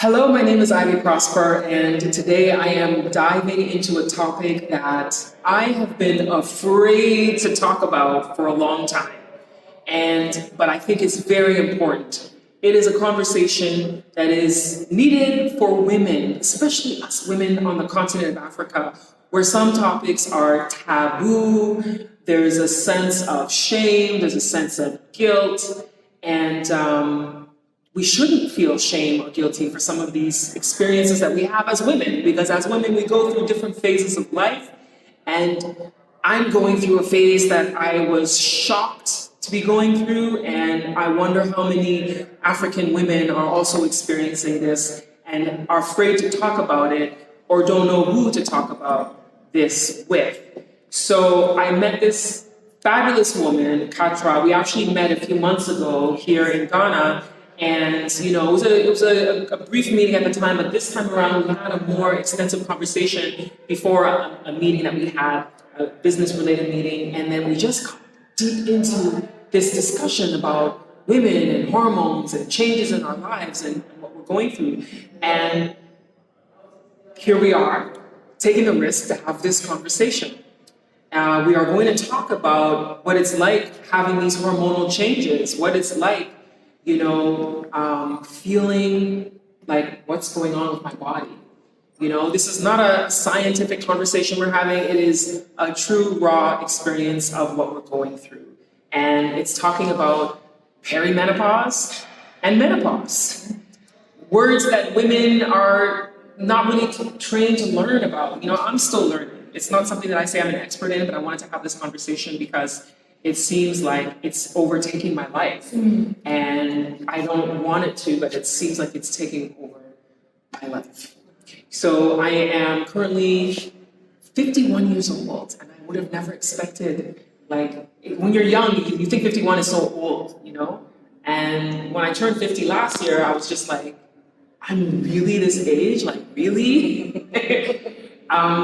Hello, my name is Ivy Prosper, and today I am diving into a topic that I have been afraid to talk about for a long time. But I think it's very important. It is a conversation that is needed for women, especially us women on the continent of Africa, where some topics are taboo. There's a sense of shame, there's a sense of guilt, and we shouldn't feel shame or guilty for some of these experiences that we have as women, because as women, we go through different phases of life. And I'm going through a phase that I was shocked to be going through. And I wonder how many African women are also experiencing this and are afraid to talk about it or don't know who to talk about this with. So I met this fabulous woman, Katra. We actually met a few months ago here in Ghana. And, it was a brief meeting at the time, but this time around we had a more extensive conversation before a meeting that we had, a business-related meeting, and then we just got deep into this discussion about women and hormones and changes in our lives and what we're going through. And here we are, taking the risk to have this conversation. We are going to talk about what it's like having these hormonal changes, what it's like feeling like what's going on with my body. This is not a scientific conversation we're having. It is a true raw experience of what we're going through. And it's talking about perimenopause and menopause. Words that women are not really trained to learn about. I'm still learning. It's not something that I say I'm an expert in, but I wanted to have this conversation because it seems like it's overtaking my life. And I don't want it to, but it seems like it's taking over my life. So I am currently 51 years old, and I would have never expected, when you're young, you think 51 is so old, And when I turned 50 last year, I was just like, I'm really this age? Really?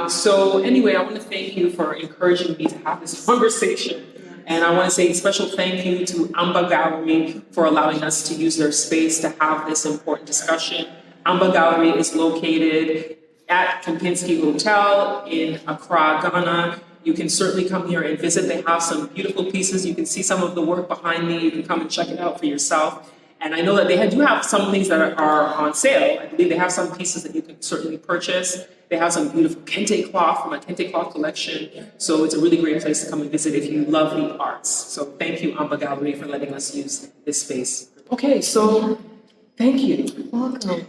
So anyway, I want to thank you for encouraging me to have this conversation. And I want to say a special thank you to Amba Gallery for allowing us to use their space to have this important discussion. Amba Gallery is located at Kempinski Hotel in Accra, Ghana. You can certainly come here and visit. They have some beautiful pieces. You can see some of the work behind me. You can come and check it out for yourself. And I know that they do have some things that are on sale. I believe they have some pieces that you can certainly purchase. They have some beautiful kente cloth from a kente cloth collection. So it's a really great place to come and visit if you love the arts. So thank you, Amba Gallery, for letting us use this space. Okay, so thank you. Welcome.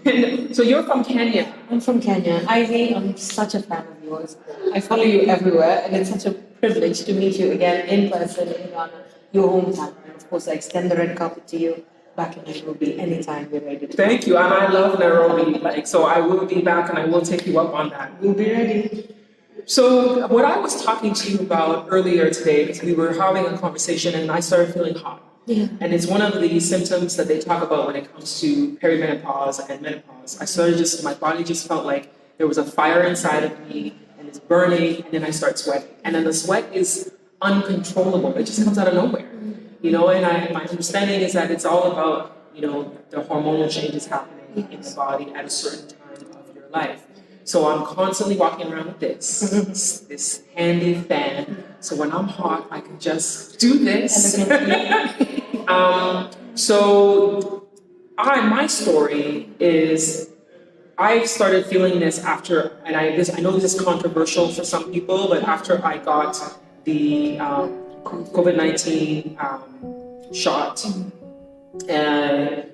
So you're from Kenya. I'm from Kenya. Ivy, I'm such a fan of yours. I follow you everywhere, and it's such a privilege to meet you again in person in Ghana, your hometown. And of course, I extend the red carpet to you. Back in Nairobi anytime you're ready. Thank you, and I love Nairobi. So I will be back, and I will take you up on that. We'll be ready. So what I was talking to you about earlier today, because we were having a conversation, and I started feeling hot. Yeah. And it's one of the symptoms that they talk about when it comes to perimenopause and menopause. My body just felt like there was a fire inside of me, and it's burning, and then I start sweating, and then the sweat is uncontrollable. It just comes out of nowhere. And my understanding is that it's all about, the hormonal changes happening in the body at a certain time of your life. So I'm constantly walking around with this handy fan. So when I'm hot, I can just do this. My story is I started feeling this after, and I know this is controversial for some people, but after I got the COVID-19 shot, and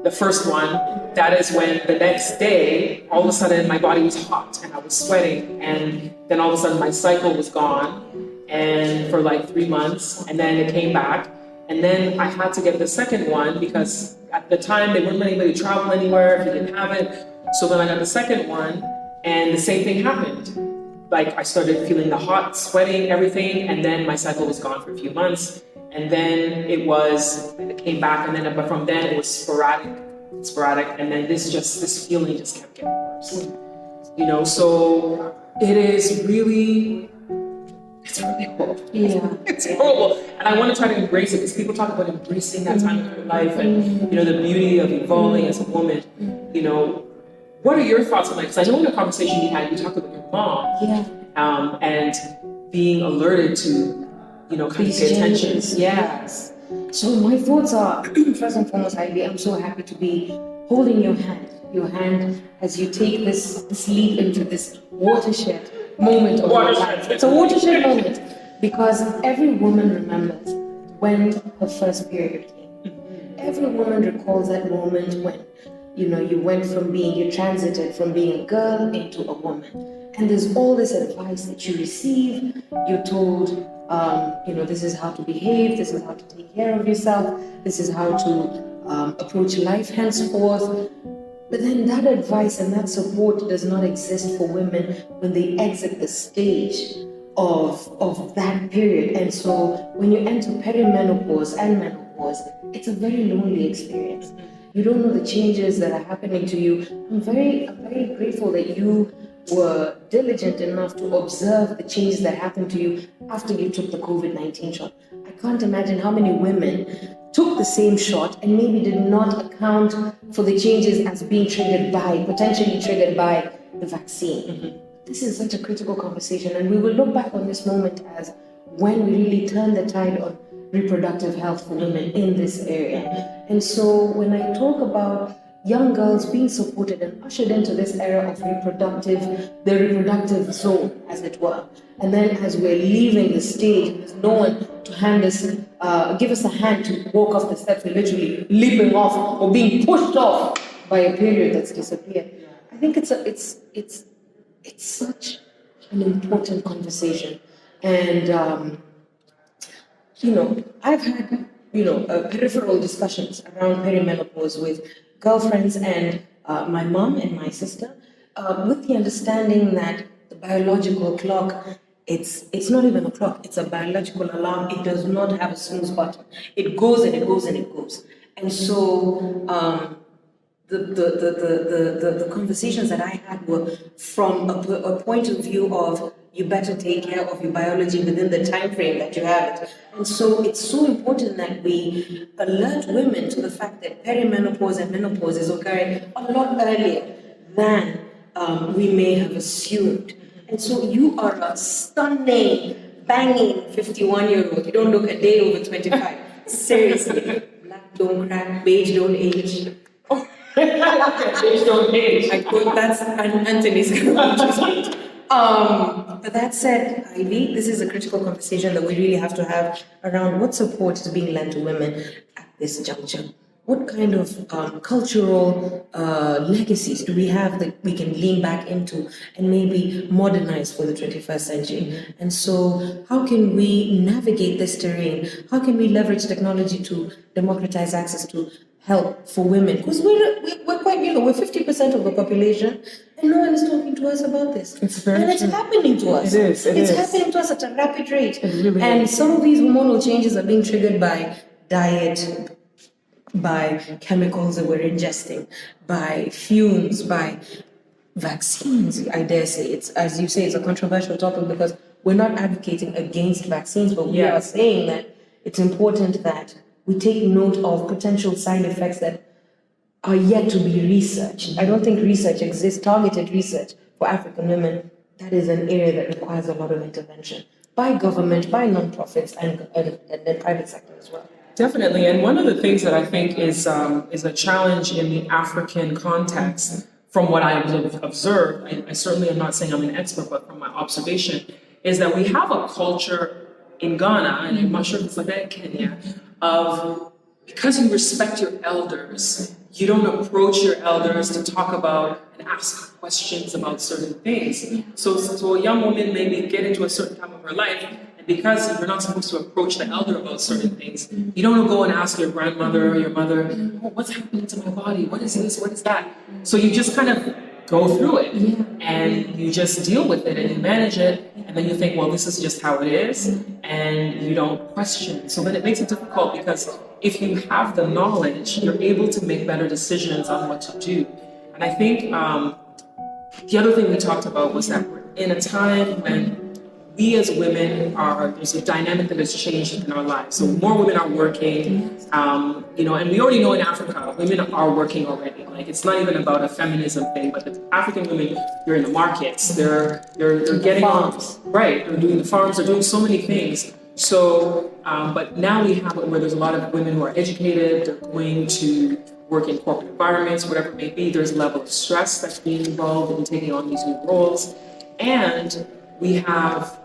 the first one, that is when the next day, all of a sudden my body was hot and I was sweating, and then all of a sudden my cycle was gone, and for 3 months, and then it came back, and then I had to get the second one because at the time they weren't letting anybody travel anywhere if you didn't have it. So then I got the second one, and the same thing happened. I started feeling the hot, sweating, everything, and then my cycle was gone for a few months. And then it came back, and then but from then it was sporadic, and then this feeling just kept getting worse. So it is really, it's really horrible. Yeah. It's horrible. And I want to try to embrace it because people talk about embracing that time of your life and, the beauty of evolving as a woman. you know, what are your thoughts on that? Because I know in a conversation you had, you talked about your mom, and being alerted to, you know, kind of pay attention. Yes. So my thoughts are, first and foremost, Ivy, I'm so happy to be holding your hand as you take this leap into this watershed moment of your life. It's a watershed moment because every woman remembers when her first period came. Every woman recalls that moment when, you know, you transited from being a girl into a woman. And there's all this advice that you receive. You're told, you know, this is how to behave, this is how to take care of yourself, this is how to approach life henceforth. But then that advice and that support does not exist for women when they exit the stage of that period. And so when you enter perimenopause and menopause, it's a very lonely experience. You don't know the changes that are happening to you. I'm very grateful that you were diligent enough to observe the changes that happened to you after you took the COVID-19 shot. I can't imagine how many women took the same shot and maybe did not account for the changes as being potentially triggered by the vaccine. This is such a critical conversation, and we will look back on this moment as when we really turned the tide on reproductive health for women in this area. And so when I talk about young girls being supported and ushered into this era of the reproductive zone, as it were. And then as we're leaving the stage, there's no one to give us a hand to walk off the steps. We're literally leaping off or being pushed off by a period that's disappeared. I think it's such an important conversation. And, you know, I've had, peripheral discussions around perimenopause with girlfriends and my mom and my sister, with the understanding that the biological clock, it's not even a clock, it's a biological alarm. It does not have a snooze button. It goes and it goes and it goes. And so the conversations that I had were from a point of view of you better take care of your biology within the time frame that you have it. And so it's so important that we alert women to the fact that perimenopause and menopause is occurring a lot earlier than we may have assumed. And so you are a stunning, banging 51-year-old. You don't look a day over 25. Seriously. Black don't crack, beige don't age. Oh. Beige don't age. I quote, that's Anthony's speech. But that said, Ivy, this is a critical conversation that we really have to have around what support is being lent to women at this juncture. What kind of cultural legacies do we have that we can lean back into and maybe modernize for the 21st century? And so how can we navigate this terrain? How can we leverage technology to democratize access to help for women? Because we're quite, we're 50% of the population, and no one is talking to us about this. It's very and it's true. happening to us. It's happening to us at a rapid rate. It really and is. some of these hormonal changes are being triggered by diet, by chemicals that we're ingesting, by fumes, by vaccines. I dare say it's, as you say, it's a controversial topic because we're not advocating against vaccines, but we are saying that it's important that we take note of potential side effects that are yet to be researched. I don't think research exists, targeted research for African women. That is an area that requires a lot of intervention by government, by non-profits, and the private sector as well. Definitely, and one of the things that I think is a challenge in the African context, from what I've observed, I certainly am not saying I'm an expert, but from my observation, is that we have a culture in Ghana, and I'm not sure if it's like that in Kenya, of because you respect your elders, you don't approach your elders to talk about and ask questions about certain things. So a young woman maybe get into a certain time of her life, and because you're not supposed to approach the elder about certain things, you don't go and ask your grandmother or your mother, oh, what's happening to my body? What is this? What is that? So you just kind of go through it and you just deal with it and you manage it, and then you think, well, this is just how it is, and you don't question. So then it makes it difficult because if you have the knowledge, you're able to make better decisions on what to do. And I think the other thing we talked about was that we're in a time when we as women there's a dynamic that has changed in our lives. So more women are working, and we already know in Africa, women are working already. Like, it's not even about a feminism thing, but the African women, they're in the markets, they're getting farms. right, they're doing the farms, they're doing so many things. So, but now we have it where there's a lot of women who are educated, they're going to work in corporate environments, whatever it may be. There's a level of stress that's being involved in taking on these new roles. And we have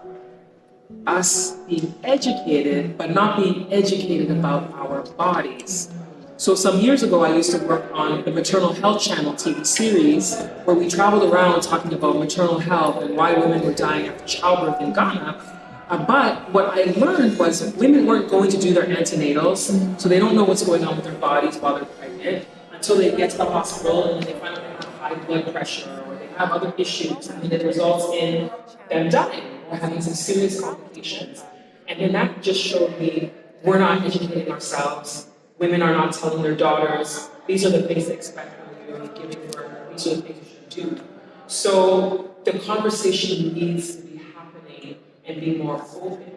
us being educated, but not being educated about our bodies. So some years ago, I used to work on the Maternal Health Channel TV series, where we traveled around talking about maternal health and why women were dying after childbirth in Ghana. But what I learned was women weren't going to do their antenatals, so they don't know what's going on with their bodies while they're pregnant until they get to the hospital and they find out they have high blood pressure or they have other issues, and it results in them dying or having some serious complications. And then that just showed me we're not educating ourselves. Women are not telling their daughters, these are the things they expect when you're giving birth, these are the things you should do. So the conversation needs to be happening and be more open.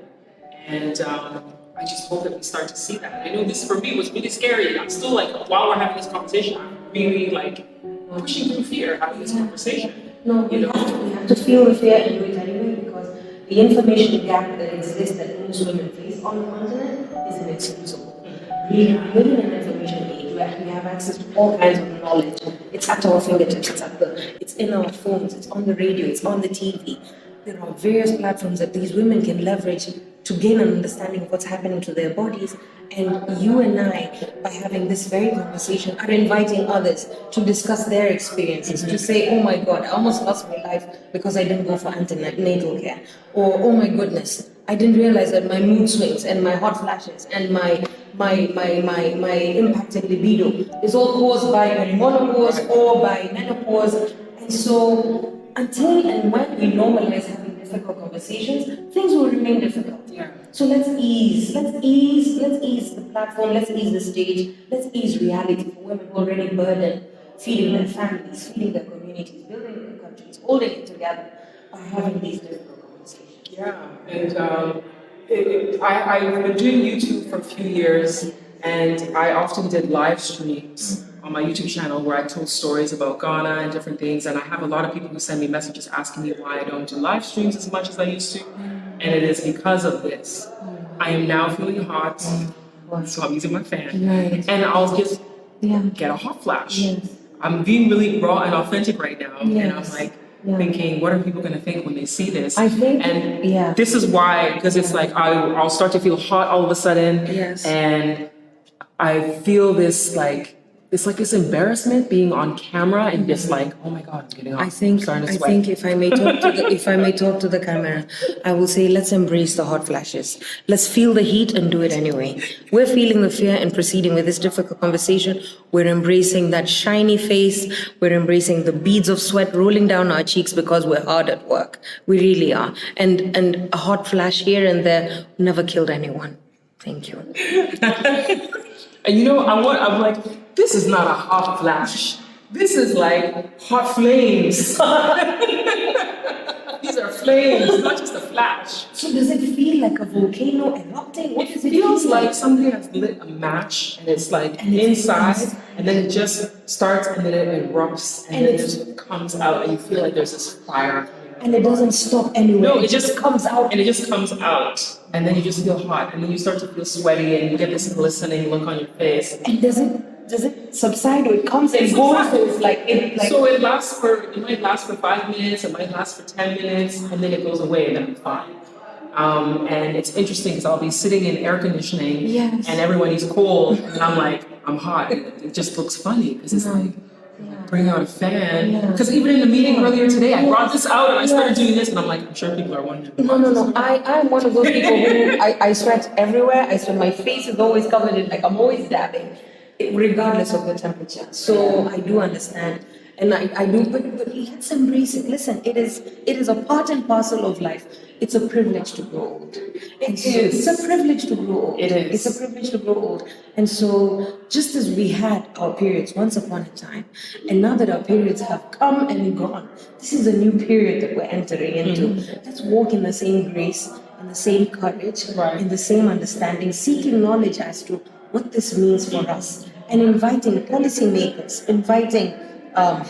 And I just hope that we start to see that. I know this for me was really scary. I'm still like, while we're having this conversation, I'm really like pushing through fear having this conversation. No, we have to feel the fear and do it anyway, because the information gap that exists that most women face on the continent is inexcusable. We live in an information age where we have access to all kinds of knowledge. It's at our fingertips, it's in our phones, it's on the radio, it's on the TV. There are various platforms that these women can leverage to gain an understanding of what's happening to their bodies. And you and I, by having this very conversation, are inviting others to discuss their experiences, to say, oh my God, I almost lost my life because I didn't go for antenatal care. Or, oh my goodness, I didn't realize that my mood swings and my hot flashes and my impacted libido is all caused by perimenopause or by menopause. And so, until and when we normalize having difficult conversations, things will remain difficult. Yeah. So let's ease the platform, let's ease the stage, let's ease reality for women who are already burdened, feeding their families, feeding their communities, building their countries, holding it together by having these difficult conversations. Yeah, and I've been doing YouTube for a few years, and I often did live streams on my YouTube channel where I told stories about Ghana and different things. And I have a lot of people who send me messages asking me why I don't do live streams as much as I used to. And it is because of this. I am now feeling hot, so I'm using my fan. Right. And I'll just get a hot flash. Yes. I'm being really raw and authentic right now. Yes. And I'm like thinking, what are people going to think when they see this? I think, and this is why, because it's like I'll start to feel hot all of a sudden. Yes. And I feel this like, it's like this embarrassment being on camera and just like, oh my God, I'm getting hot. I think if I may talk to the camera, I will say, let's embrace the hot flashes. Let's feel the heat and do it anyway. We're feeling the fear and proceeding with this difficult conversation. We're embracing that shiny face. We're embracing the beads of sweat rolling down our cheeks because we're hard at work. We really are. And a hot flash here and there never killed anyone. Thank you. And I'm like, this is not a hot flash. This is like hot flames. These are flames, not just a flash. So does it feel like a volcano erupting? What It does it feels feel like somebody has lit a match and it's like inside, and then it just starts and then it erupts and then it just comes out and you feel like there's this fire. And it doesn't stop anywhere. No, it just comes out. And it just comes out. And then you just feel hot. And then you start to feel sweaty and you get this glistening look on your face. And does it subside or it comes and goes? So it's like So it might last for 5 minutes, it might last for 10 minutes, and then it goes away and then I'm fine. And it's interesting because I'll be sitting in air conditioning and everyone is cold and I'm like, I'm hot. It just looks funny because it's like, bring out a fan. Because even in the meeting earlier today, I brought this out and I started doing this and I'm like, I'm sure people are wondering. No. I'm one of those people who I sweat everywhere. I sweat. My face is always covered in, like, I'm always dabbing, regardless of the temperature. So I do understand. And I do, but let's embrace it. Listen, it is a part and parcel of life. it's a privilege to grow old. It is. It's a privilege to grow old. It is. It's a privilege to grow old. And so, just as we had our periods once upon a time, and now that our periods have come and gone, this is a new period that we're entering into. Let's walk in the same grace, in the same courage, Right. in the same understanding, seeking knowledge as to what this means for us, and inviting policymakers, inviting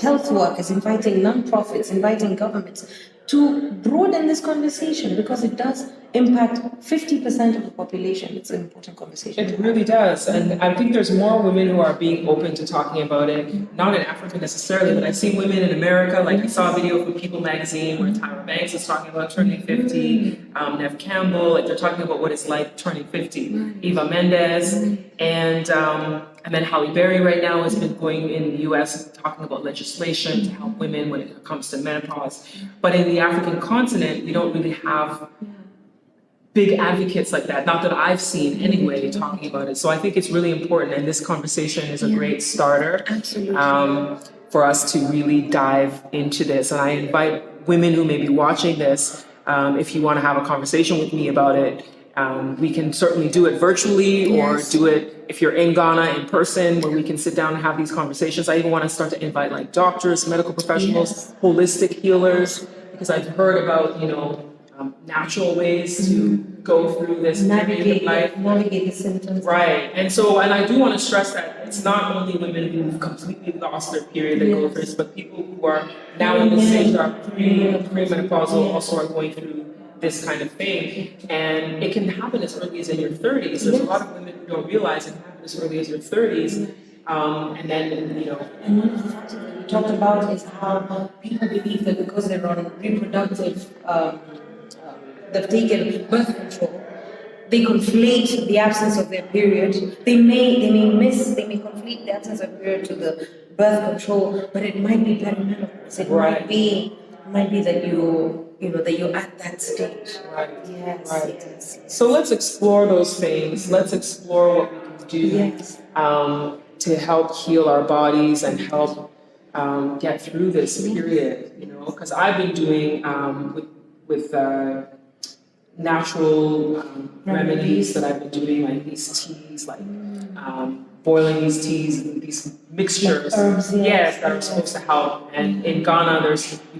health workers, inviting non-profits, inviting governments to broaden this conversation, because it does impact 50% of the population. It's an important conversation. It really does. And I think there's more women who are being open to talking about it, not in Africa necessarily, but I see women in America, like I saw a video from People magazine where Tyra Banks is talking about turning 50, Nev Campbell, like they're talking about what it's like turning 50, Eva Mendes, and then Halle Berry right now has been going in the US talking about legislation to help women when it comes to menopause. But in the African continent, we don't really have big advocates like that, not that I've seen anyway, talking about it. So I think it's really important, and this conversation is a great starter for us to really dive into this. And I invite women who may be watching this, if you want to have a conversation with me about it, we can certainly do it virtually or do it if you're in Ghana in person, where we can sit down and have these conversations. I even want to start to invite like doctors, medical professionals, holistic healers, because I've heard about, natural ways to go through this period of life. Navigate the symptoms. Right. And I do want to stress that it's not only women who've completely lost their period that go through this, but people who are now in the stage that are premenopausal also are going through this kind of thing. And it can happen as early as in your 30s. There's a lot of women who don't realize it can happen as early as your 30s. And then, And one of the factors that we talked about is how people believe that because they're on reproductive, they've taken birth control, they conflate the absence of their period. They may conflate the absence of period to the birth control, but it might be perimenopause. It might be that you're at that stage. Right. Yes. Right. Yes. So let's explore those things. Let's explore what we can do Yes. to help heal our bodies and help get through this period. Because I've been doing with natural remedies that I've been doing, like these teas, like boiling these teas, these mixtures, Like herbs, that are supposed to help. And in Ghana,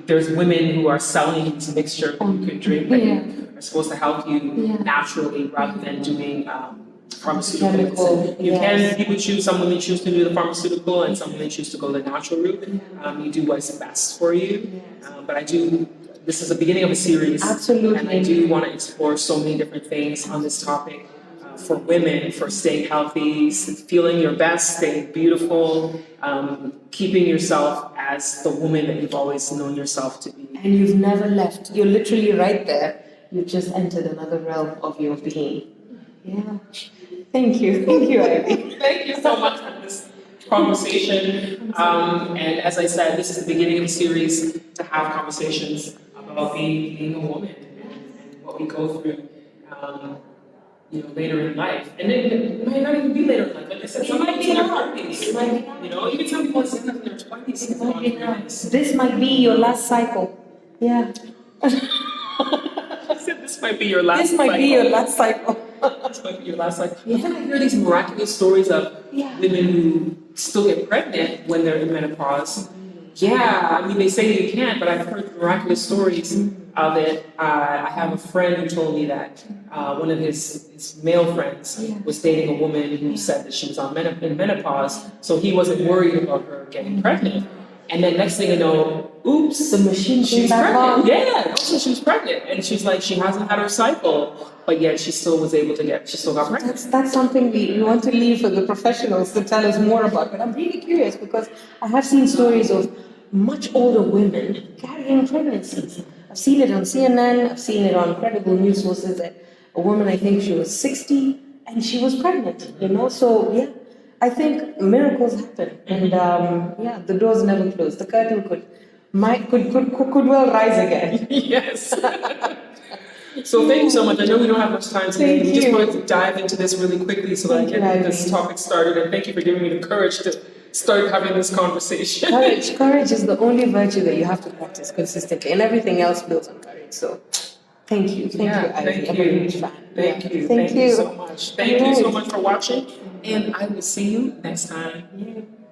there's women who are selling these mixtures that you can drink that are supposed to help you naturally, rather than doing pharmaceutical medicine. Some women choose to do the pharmaceutical, and some women choose to go the natural route. You do what's best for you. But this is the beginning of a series. Absolutely. And I do want to explore so many different things on this topic for women, for staying healthy, feeling your best, staying beautiful, keeping yourself as the woman that you've always known yourself to be. And you've never left. You're literally right there. You've just entered another realm of your being. Yeah. Thank you, Ivy. Thank you so much for this conversation. And as I said, this is the beginning of a series to have conversations about being a woman and what we go through, later in life. And then it might not even be later in life. Like I said, some people in their 30s. Even some people in their 20s. This might be your last cycle. Yeah. I said this might be your last cycle. This might be your last cycle. This might be your last cycle. But then I hear these miraculous stories of women who still get pregnant when they're in menopause. Yeah, I mean, they say you can't, but I've heard miraculous stories of it. I have a friend who told me that one of his male friends was dating a woman who said that she was in menopause, so he wasn't worried about her getting pregnant. And then next thing you know, oops, the machine she's came back pregnant. on. Yeah, also she was pregnant. And she's like, she hasn't had her cycle, but yet she still was able to she still got pregnant. That's something we want to leave for the professionals to tell us more about. But I'm really curious because I have seen stories of much older women carrying pregnancies. I've seen it on CNN, I've seen it on credible news sources that a woman, I think she was 60 and she was pregnant, So, yeah, I think miracles happen. And, the doors never close. The curtain could well rise again. Yes. So thank you so much. I know we don't have much time today. We just wanted to dive into this really quickly so that I get this topic started. And thank you for giving me the courage to start having this conversation. Courage is the only virtue that you have to practice consistently, and everything else builds on courage. So, Thank you. Thank Yeah, you, Ivy. thank I'm a you. huge fan. Thank Yeah. you. Thank Thank you you. so much. Thank you so Alright. much for watching, and I will see you next time. Yeah.